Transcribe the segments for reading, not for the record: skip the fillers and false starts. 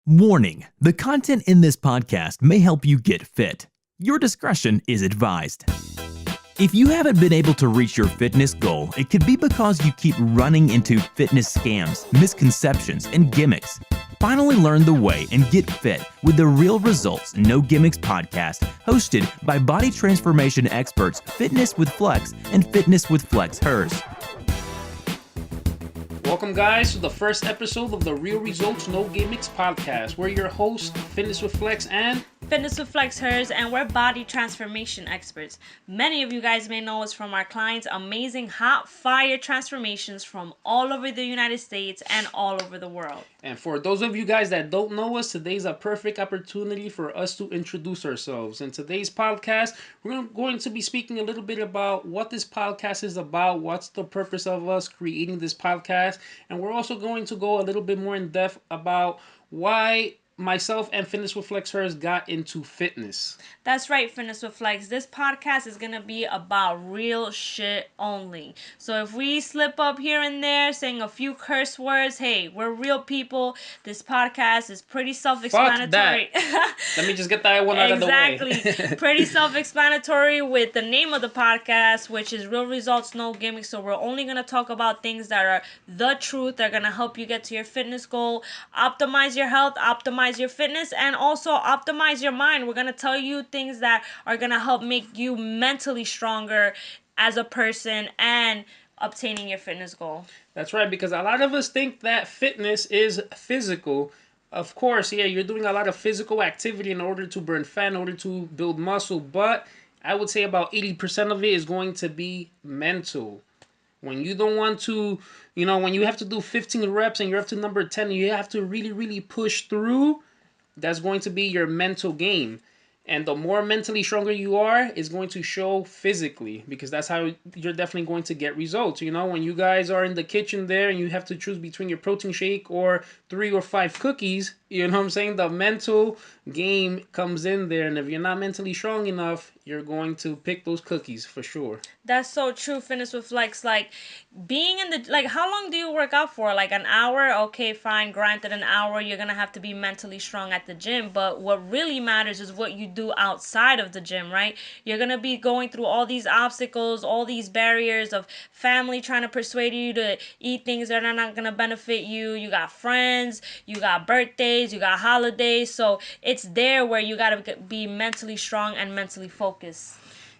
Warning: the content in this podcast may help you get fit. Your discretion is advised. If you haven't been able to reach your fitness goal, it could be because you keep running into fitness scams, misconceptions, and gimmicks. Finally learn the way and get fit with the Real Results No Gimmicks podcast, hosted by body transformation experts FitnessWithFlex and FitnessWithFlexHERS. Welcome, guys, to the first episode of the Real Results No Gimmicks podcast. We're your hosts, FitnessWithFlex and FitnessWithFlexHERS, and we're body transformation experts. Many of you guys may know us from our clients' amazing hot fire transformations from all over the United States and all over the world. And for those of you guys that don't know us, today's a perfect opportunity for us to introduce ourselves. In today's podcast, we're going to be speaking a little bit about what this podcast is about, what's the purpose of us creating this podcast, and we're also going to go a little bit more in depth about why myself and FitnessWithFlexHERS got into fitness. That's right, FitnessWithFlex. This podcast is going to be about real shit only. So if we slip up here and there saying a few curse words, hey, we're real people. This podcast is pretty self-explanatory. Fuck that. Let me just get that one out of the way. Exactly. Pretty self-explanatory with the name of the podcast, which is Real Results No Gimmicks. So we're only going to talk about things that are the truth. They're going to help you get to your fitness goal, optimize your health, optimize your fitness, and also optimize your mind. We're going to tell you things that are going to help make you mentally stronger as a person and obtaining your fitness goal. That's right, because a lot of us think that fitness is physical. Of course, yeah, you're doing a lot of physical activity in order to burn fat, in order to build muscle, but I would say about 80% of it is going to be mental. When you don't want to, when you have to do 15 reps and you're up to number 10, you have to really, really push through, that's going to be your mental game. And the more mentally stronger you are, is going to show physically, because that's how you're definitely going to get results. When you guys are in the kitchen there and you have to choose between your protein shake or 3 or 5 cookies, you know what I'm saying? The mental game comes in there. And if you're not mentally strong enough, you're going to pick those cookies for sure. That's so true, FitnessWithFlex. Like, being in the, how long do you work out for? Like an hour? Okay, fine. Granted, an hour, you're going to have to be mentally strong at the gym. But what really matters is what you do outside of the gym, right? You're going to be going through all these obstacles, all these barriers of family trying to persuade you to eat things that are not going to benefit you. You got friends, you got birthdays, you got holidays. So it's there where you got to be mentally strong and mentally focused.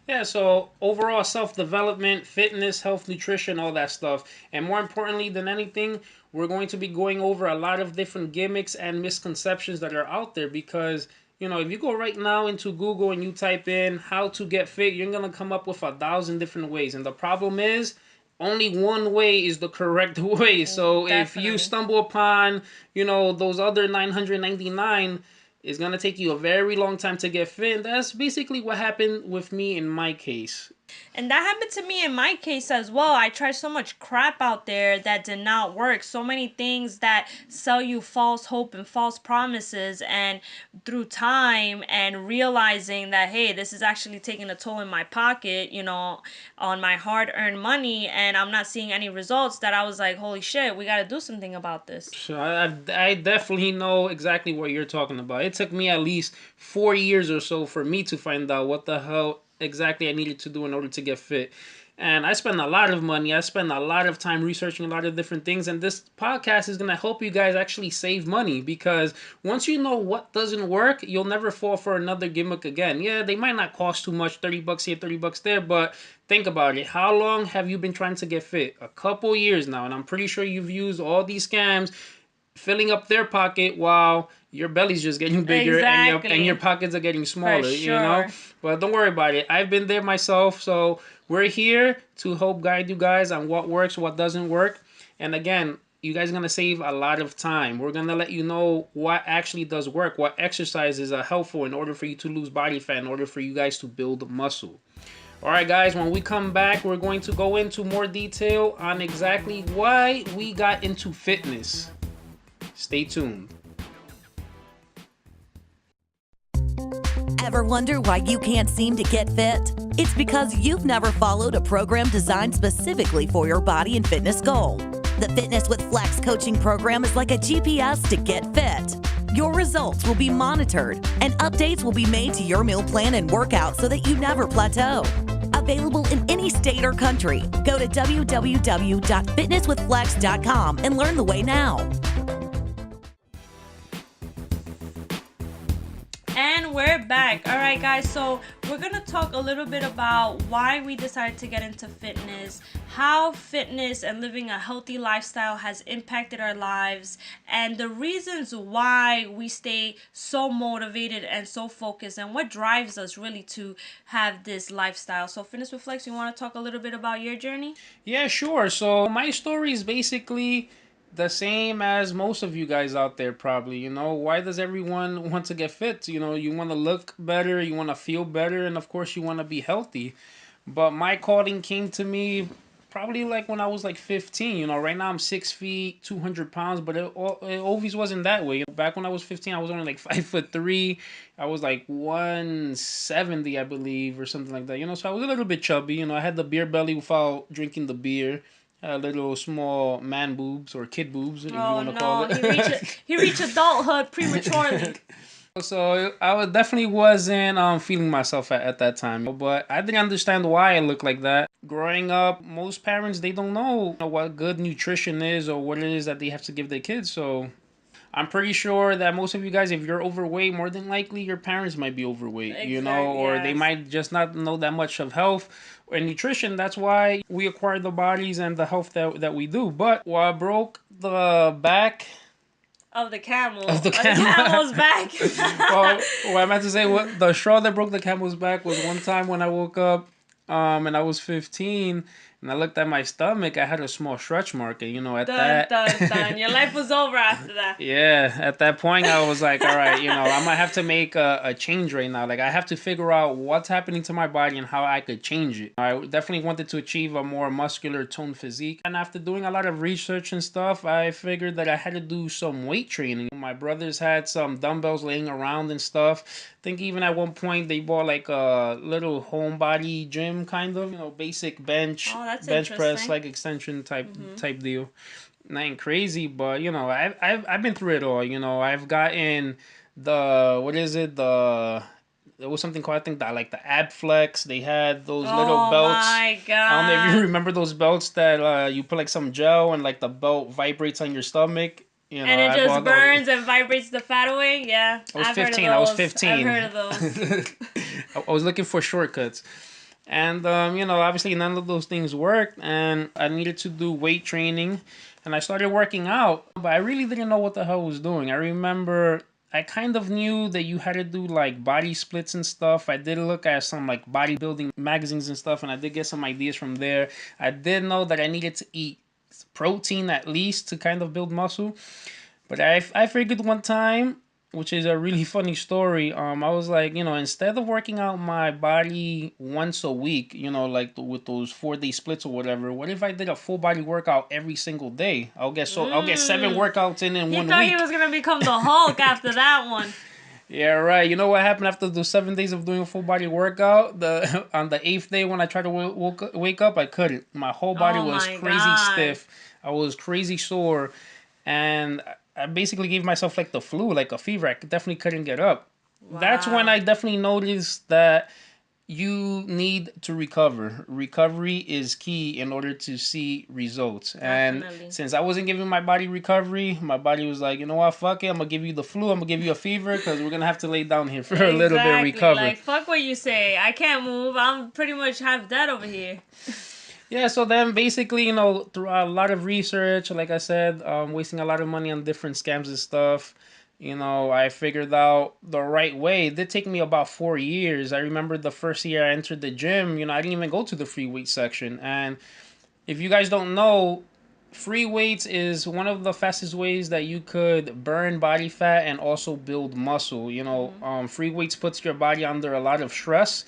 Yeah, so overall self-development, fitness, health, nutrition, all that stuff. And more importantly than anything, we're going to be going over a lot of different gimmicks and misconceptions that are out there, because if you go right now into Google and you type in how to get fit, you're going to come up with 1,000 different ways. And the problem is, only one way is the correct way. So Definitely. If you stumble upon, those other 999, it's going to take you a very long time to get fit. And that's basically what happened with me in my case. And that happened to me in my case as well. I tried so much crap out there that did not work. So many things that sell you false hope and false promises. And through time and realizing that, hey, this is actually taking a toll in my pocket, on my hard-earned money, and I'm not seeing any results, that I was like, holy shit, we got to do something about this. So I definitely know exactly what you're talking about. It took me at least 4 years or so for me to find out what the hell exactly I needed to do in order to get fit. And I spent a lot of money. I spent a lot of time researching a lot of different things. And this podcast is going to help you guys actually save money, because once you know what doesn't work, you'll never fall for another gimmick again. Yeah, they might not cost too much, $30 here, $30 there, but think about it. How long have you been trying to get fit? A couple years now. And I'm pretty sure you've used all these scams filling up their pocket while your belly's just getting bigger. Exactly. and your pockets are getting smaller, For sure. But don't worry about it. I've been there myself, so we're here to help guide you guys on what works, what doesn't work. And again, you guys are going to save a lot of time. We're going to let you know what actually does work, what exercises are helpful in order for you to lose body fat, in order for you guys to build muscle. All right, guys, when we come back, we're going to go into more detail on exactly why we got into fitness. Stay tuned. Ever wonder why you can't seem to get fit? It's because you've never followed a program designed specifically for your body and fitness goal. The FitnessWithFlex coaching program is like a GPS to get fit. Your results will be monitored, and updates will be made to your meal plan and workout so that you never plateau. Available in any state or country. Go to www.fitnesswithflex.com and learn the way now. And we're back. All right, guys. So we're going to talk a little bit about why we decided to get into fitness, how fitness and living a healthy lifestyle has impacted our lives, and the reasons why we stay so motivated and so focused, and what drives us really to have this lifestyle. So Fitness with Flex, you want to talk a little bit about your journey? Yeah, sure. So my story is basically the same as most of you guys out there probably. You know, why does everyone want to get fit? You know, you want to look better, you want to feel better, and of course you want to be healthy. But my calling came to me probably like when I was like 15. You know, right now I'm 6 feet, 200 pounds, but it always wasn't that way. Back when I was 15, I was only like 5'3". I was like 170, I believe, or something like that. You know, so I was a little bit chubby. You know, I had the beer belly without drinking the beer. Little small man boobs or kid boobs, if you want to call it. He reached adulthood prematurely. So I definitely wasn't feeling myself at that time, but I didn't understand why I looked like that. Growing up, most parents, they don't know what good nutrition is or what it is that they have to give their kids. So I'm pretty sure that most of you guys, if you're overweight, more than likely your parents might be overweight, Exactly, you know, or yes. they might just not know that much of health and nutrition. That's why we acquire the bodies and the health that we do. But what broke the back of the camel. Of the camel's back. Well, what I meant to say, what the straw that broke the camel's back was one time when I woke up, and I was 15, and I looked at my stomach. I had a small stretch mark, and you know, at dun. Your life was over after that. Yeah, at that point, I was like, all right, you know, I might have to make a change right now. Like, I have to figure out what's happening to my body and how I could change it. I definitely wanted to achieve a more muscular toned physique. And after doing a lot of research and stuff, I figured that I had to do some weight training. My brothers had some dumbbells laying around and stuff. I think even at one point, they bought like a little homebody gym kind of, you know, basic bench press, like extension type deal. Nothing crazy, but you know, I've been through it all. You know, I've gotten there was something called, I think, that like the ab flex. They had those little belts. Oh my god! I don't know if you remember those belts that you put like some gel and like the belt vibrates on your stomach. You know, and it just burns and vibrates the fat away. Yeah, I was 15. I was 15. I've heard of those. I was looking for shortcuts. And, you know, obviously none of those things worked, and I needed to do weight training, and I started working out, but I really didn't know what the hell I was doing. I remember I kind of knew that you had to do, like, body splits and stuff. I did look at some, like, bodybuilding magazines and stuff, and I did get some ideas from there. I did know that I needed to eat protein at least to kind of build muscle, but I figured one time, which is a really funny story. I was like, you know, instead of working out my body once a week, you know, like with those 4-day splits or whatever, what if I did a full body workout every single day? I'll get 7 workouts in 1 week. He thought he was gonna become the Hulk after that one. Yeah, right. You know what happened after the 7 days of doing a full body workout? On the 8th day when I tried to wake up, I couldn't. My whole body was crazy stiff. I was crazy sore, and I basically gave myself like the flu, like a fever. I definitely couldn't get up. Wow. That's when I definitely noticed that you need to recover. Recovery is key in order to see results. Definitely. And since I wasn't giving my body recovery, my body was like, you know what, fuck it. I'm going to give you the flu. I'm going to give you a fever because we're going to have to lay down here for a little bit and recover. Like, fuck what you say. I can't move. I'm pretty much half dead over here. Yeah, so then basically, you know, through a lot of research, like I said, wasting a lot of money on different scams and stuff, you know, I figured out the right way. It did take me about 4 years. I remember the first year I entered the gym, you know, I didn't even go to the free weight section. And if you guys don't know, free weights is one of the fastest ways that you could burn body fat and also build muscle. You know, free weights puts your body under a lot of stress.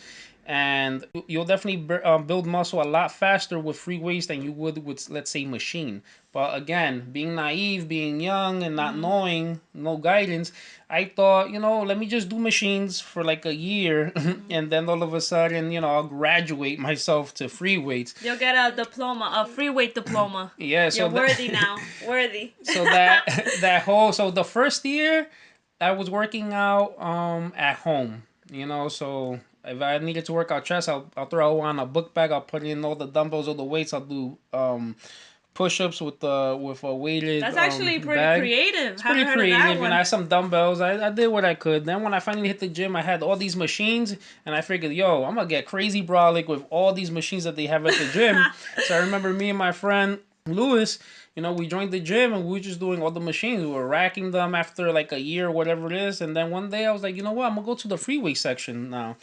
And you'll definitely build muscle a lot faster with free weights than you would with, let's say, machine. But again, being naive, being young, and not knowing, no guidance, I thought, you know, let me just do machines for like a year. And then all of a sudden, you know, I'll graduate myself to free weights. You'll get a diploma, a free weight diploma. Yeah, so you're worthy now. Worthy. So so the first year, I was working out at home, so if I needed to work out chest, I'll throw on a book bag, I'll put in all the dumbbells, all the weights, I'll do push-ups with a weighted That's actually pretty bag. creative. It's Haven't pretty heard of that creative, one. I had some dumbbells. I did what I could. Then when I finally hit the gym, I had all these machines, and I figured, yo, I'm gonna get crazy brolic with all these machines that they have at the gym. So I remember me and my friend Lewis, we joined the gym and we were just doing all the machines. We were racking them after like a year or whatever it is. And then one day I was like, you know what? I'm gonna go to the free weight section now.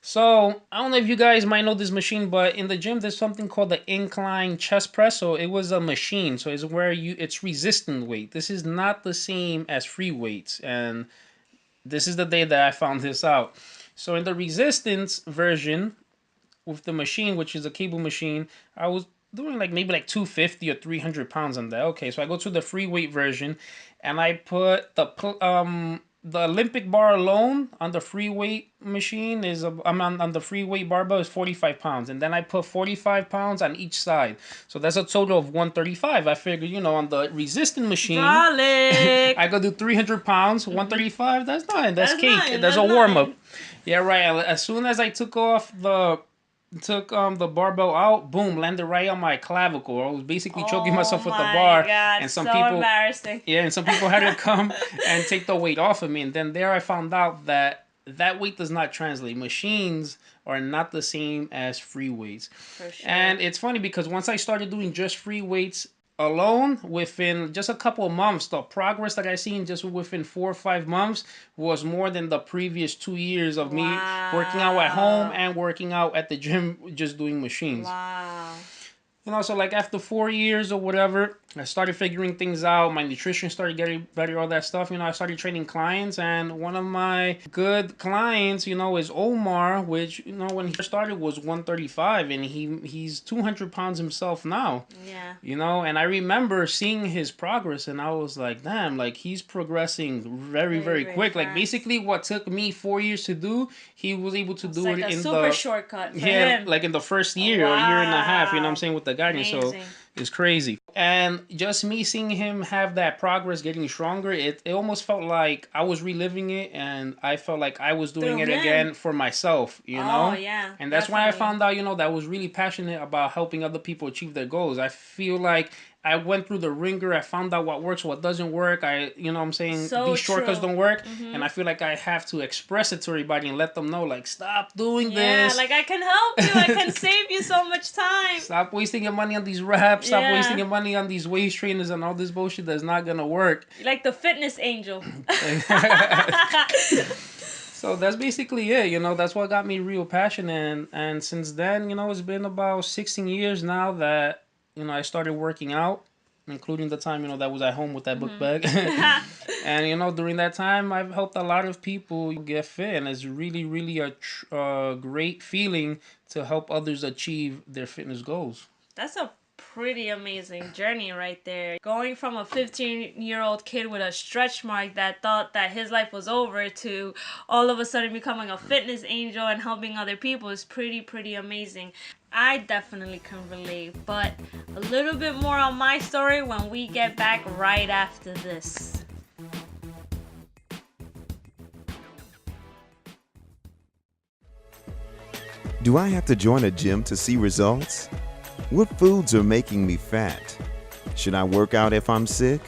So I don't know if you guys might know this machine, but in the gym there's something called the incline chest press. So it was a machine. So it's where it's resistant weight. This is not the same as free weights, and this is the day that I found this out. So in the resistance version with the machine, which is a cable machine, I was doing like maybe like 250 or 300 pounds on that. Okay, so I go to the free weight version, and I put the Olympic bar alone on the free weight machine I'm on the free weight barbell is 45 pounds, and then I put 45 pounds on each side, so that's a total of 135. I figured, on the resistant machine, Brolic. I go do 300 pounds, 135. That's nothing. That's cake. Nothing. That's That's a warm up. nothing. Yeah, right. As soon as I took the barbell out, boom, landed right on my clavicle. I was basically choking myself with the bar. God, And some so people, embarrassing. yeah, and some people had to come and take the weight off of me. And then there I found out that weight does not translate. Machines are not the same as free weights. For sure. And it's funny because once I started doing just free weights alone, within just a couple of months, the progress that I seen just within 4 or 5 months was more than the previous 2 years of me working out at home and working out at the gym, just doing machines. Wow. So like after 4 years or whatever, I started figuring things out. My nutrition started getting better, all that stuff. I started training clients, and one of my good clients, is Omar, which, when he started was 135, and he's 200 pounds himself now. Yeah. And I remember seeing his progress, and I was like, damn, like he's progressing very, very quick. Like basically what took me 4 years to do, he was able to do like it a in super shortcut for yeah, him. like in the first year or year and a half, you know what I'm saying, with the guidance. Amazing. So it's crazy. And just me seeing him have that progress, getting stronger, it almost felt like I was reliving it, and I felt like I was doing it again for myself, Oh, yeah. And that's why I found out, that I was really passionate about helping other people achieve their goals. I feel like I went through the ringer. I found out what works, what doesn't work. You know what I'm saying? So these shortcuts true. don't work. And I feel like I have to express it to everybody and let them know, like, stop doing this. Yeah, like I can help you. I can save you so much time. Stop wasting your money on these reps. Stop wasting your money on these waist trainers and all this bullshit that's not going to work. Like the fitness angel. So that's basically it, that's what got me real passionate. And since then, it's been about 16 years now that, I started working out, including the time, that was at home with that book bag. And, during that time, I've helped a lot of people get fit. And it's really, really a great feeling to help others achieve their fitness goals. That's a pretty amazing journey right there. Going from a 15-year-old kid with a stretch mark that thought that his life was over to all of a sudden becoming a fitness angel and helping other people is pretty amazing. I definitely can relate, but a little bit more on my story when we get back right after this. Do I have to join a gym to see results? What foods are making me fat? Should I work out if I'm sick?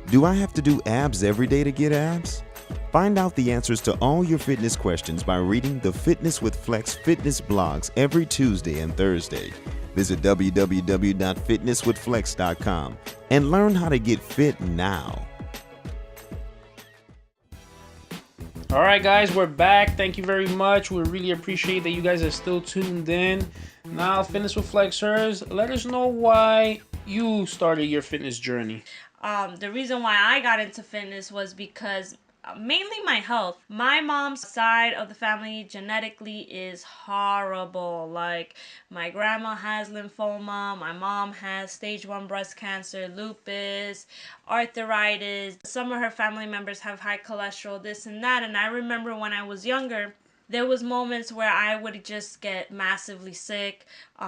Do I have to do abs every day to get abs? Find out the answers to all your fitness questions by reading the Fitness with Flex fitness blogs every Tuesday and Thursday. Visit www.fitnesswithflex.com and learn how to get fit now. All right, guys, we're back. Thank you very much. We really appreciate that you guys are still tuned in. Now, FitnessWithFlexHERS, let us know why you started your fitness journey. The reason why I got into fitness was because mainly my health. My mom's side of the family genetically is horrible. Like, my grandma has lymphoma, my mom has stage 1 breast cancer, lupus, arthritis. Some of her family members have high cholesterol, this and that. And I remember when I was younger, there was moments where I would just get massively sick.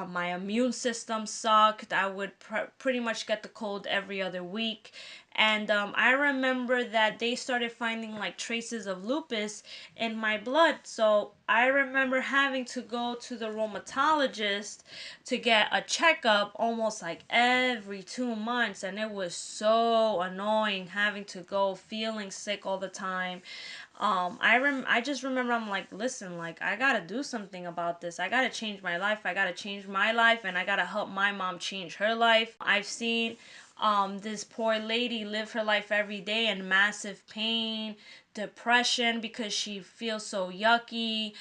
My immune system sucked. I would pretty much get the cold every other week. And I remember that they started finding like traces of lupus in my blood. So I remember having to go to the rheumatologist to get a checkup almost like every 2 months. And it was so annoying having to go, feeling sick all the time. I just remember I'm like, listen, like I gotta do something about this. I gotta change my life. I gotta change my life, and I gotta help my mom change her life. I've seen this poor lady live her life every day in massive pain, depression because she feels so yucky,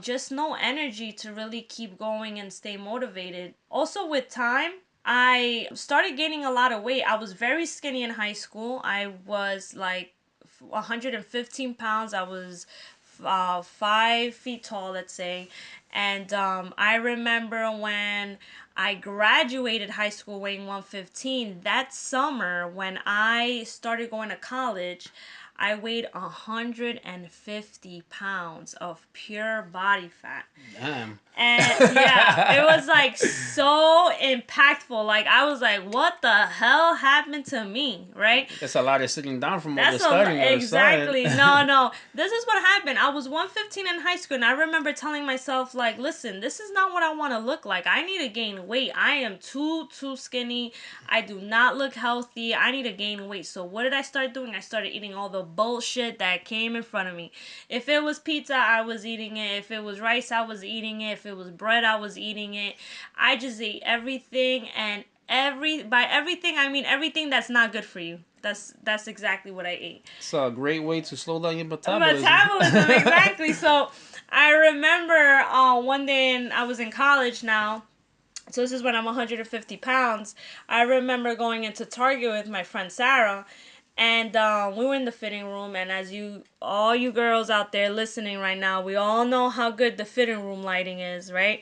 just no energy to really keep going and stay motivated. Also with time, I started gaining a lot of weight. I was very skinny in high school. I was like 115 pounds. I was 5 feet tall, let's say. And I remember when I graduated high school weighing 115, that summer when I started going to college, I weighed 150 pounds of pure body fat. Damn. And yeah, it was like so impactful. Like I was like, what the hell happened to me, right? That's a lot of sitting down from all the That's studying. exactly. No. This is what happened. I was 115 in high school, and I remember telling myself, like, listen, this is not what I want to look like. I need to gain weight. I am too skinny. I do not look healthy. I need to gain weight. So what did I start doing? I started eating all the bullshit that came in front of me. If it was pizza, I was eating it. If it was rice, I was eating it. If it was bread, I was eating it. I just ate everything, and by everything I mean everything that's not good for you. That's exactly what I ate. It's a great way to slow down your metabolism. Exactly. So I remember one day I was in college now. So this is when I'm 150 pounds. I remember going into Target with my friend Sarah, and we were in the fitting room. And as all you girls out there listening right now, we all know how good the fitting room lighting is, right?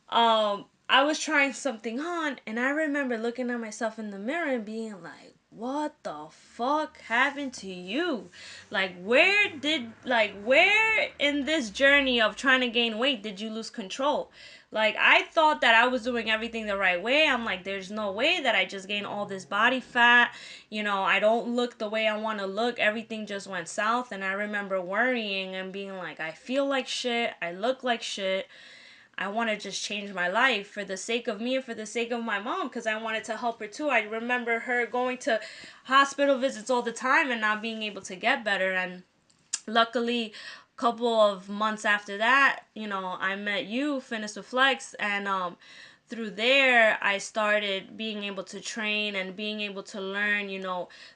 I was trying something on, and I remember looking at myself in the mirror and being like, what the fuck happened to you? Where in this journey of trying to gain weight did you lose control? Like, I thought that I was doing everything the right way. I'm like, there's no way that I just gained all this body fat. I don't look the way I want to look. Everything just went south. And I remember worrying and being like, I feel like shit. I look like shit. I want to just change my life for the sake of me and for the sake of my mom, because I wanted to help her too. I remember her going to hospital visits all the time and not being able to get better. And luckily, a couple of months after that, I met you, Fitness with Flex, and through there, I started being able to train and being able to learn,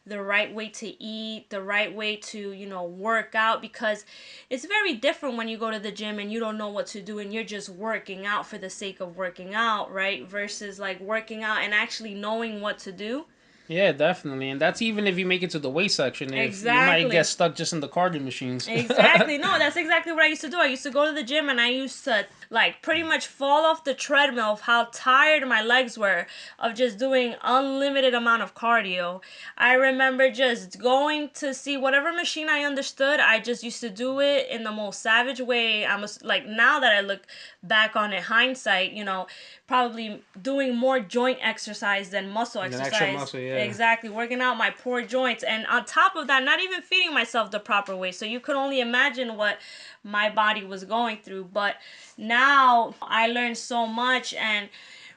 the right way to eat, the right way to, work out, because it's very different when you go to the gym and you don't know what to do and you're just working out for the sake of working out, right? Versus like working out and actually knowing what to do. Yeah, definitely. And that's even if you make it to the weight section. Exactly. You might get stuck just in the cardio machines. Exactly. No, that's exactly what I used to do. I used to go to the gym and I used to pretty much fall off the treadmill of how tired my legs were of just doing unlimited amount of cardio. I remember just going to see whatever machine I understood. I just used to do it in the most savage way. Now that I look back on it, hindsight, probably doing more joint exercise than muscle exercise. Actual muscle, yeah. Exactly. Working out my poor joints. And on top of that, not even feeding myself the proper way. So you could only imagine what my body was going through. But now I learned so much, and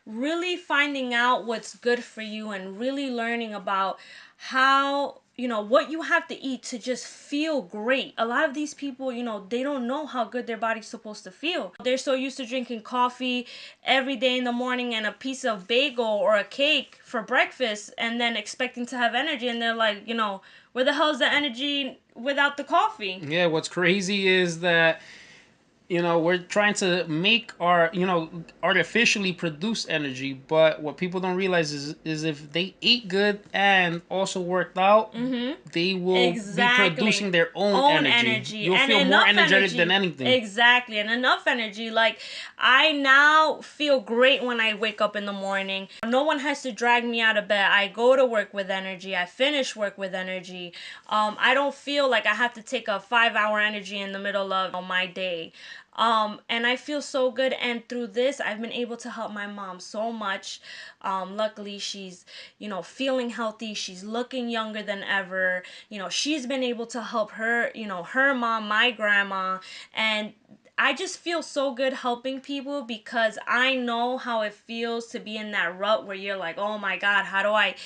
really finding out what's good for you and really learning about how, what you have to eat to just feel great. A lot of these people, they don't know how good their body's supposed to feel. They're so used to drinking coffee every day in the morning and a piece of bagel or a cake for breakfast and then expecting to have energy. And they're like, where the hell's the energy without the coffee? Yeah, what's crazy is that we're trying to make our, artificially produce energy, but what people don't realize is if they ate good and also worked out, they will be producing their own energy. You'll feel more energetic than anything. Exactly, and enough energy. Like, I now feel great when I wake up in the morning. No one has to drag me out of bed. I go to work with energy. I finish work with energy. I don't feel like I have to take a 5-hour energy in the middle of my day. And I feel so good. And through this, I've been able to help my mom so much. Luckily, she's, feeling healthy. She's looking younger than ever. She's been able to help her, her mom, my grandma. And I just feel so good helping people because I know how it feels to be in that rut where you're like, oh my God, how do I,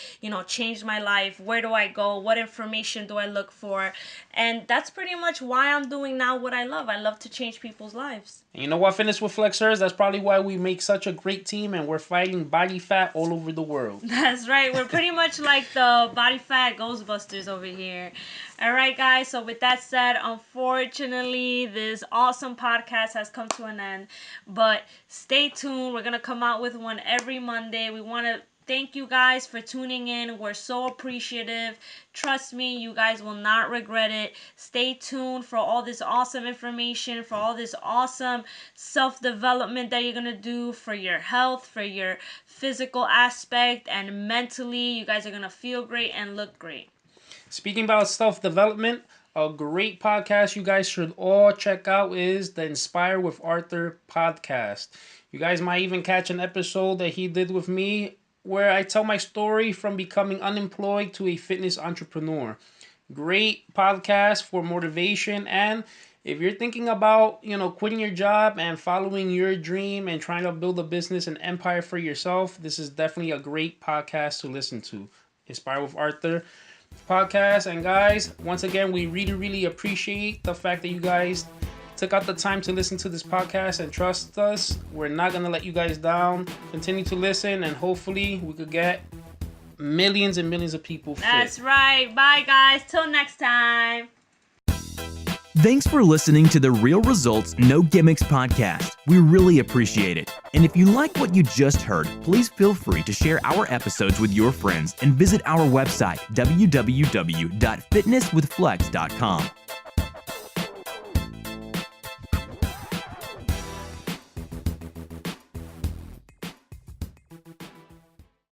change my life? Where do I go? What information do I look for? And that's pretty much why I'm doing now what I love. I love to change people's lives. And you know what, Fitness with FlexHERS? That's probably why we make such a great team and we're fighting body fat all over the world. That's right. We're pretty much like the body fat Ghostbusters over here. All right, guys. So with that said, unfortunately, this awesome podcast has come to an end. But stay tuned. We're going to come out with one every Monday. We want to thank you guys for tuning in. We're so appreciative. Trust me, you guys will not regret it. Stay tuned for all this awesome information, for all this awesome self-development that you're going to do for your health, for your physical aspect, and mentally. You guys are going to feel great and look great. Speaking about self-development, a great podcast you guys should all check out is the Inspire with Arthur podcast. You guys might even catch an episode that he did with me where I tell my story from becoming unemployed to a fitness entrepreneur. Great podcast for motivation, and if you're thinking about, quitting your job and following your dream and trying to build a business and empire for yourself, this is definitely a great podcast to listen to. Inspire with Arthur podcast. And guys, once again, we really appreciate the fact that you guys took out the time to listen to this podcast and trust us. We're not going to let you guys down. Continue to listen and hopefully we could get millions and millions of people fit. That's right. Bye, guys. Till next time. Thanks for listening to the Real Results No Gimmicks podcast. We really appreciate it. And if you like what you just heard, please feel free to share our episodes with your friends and visit our website, www.fitnesswithflex.com.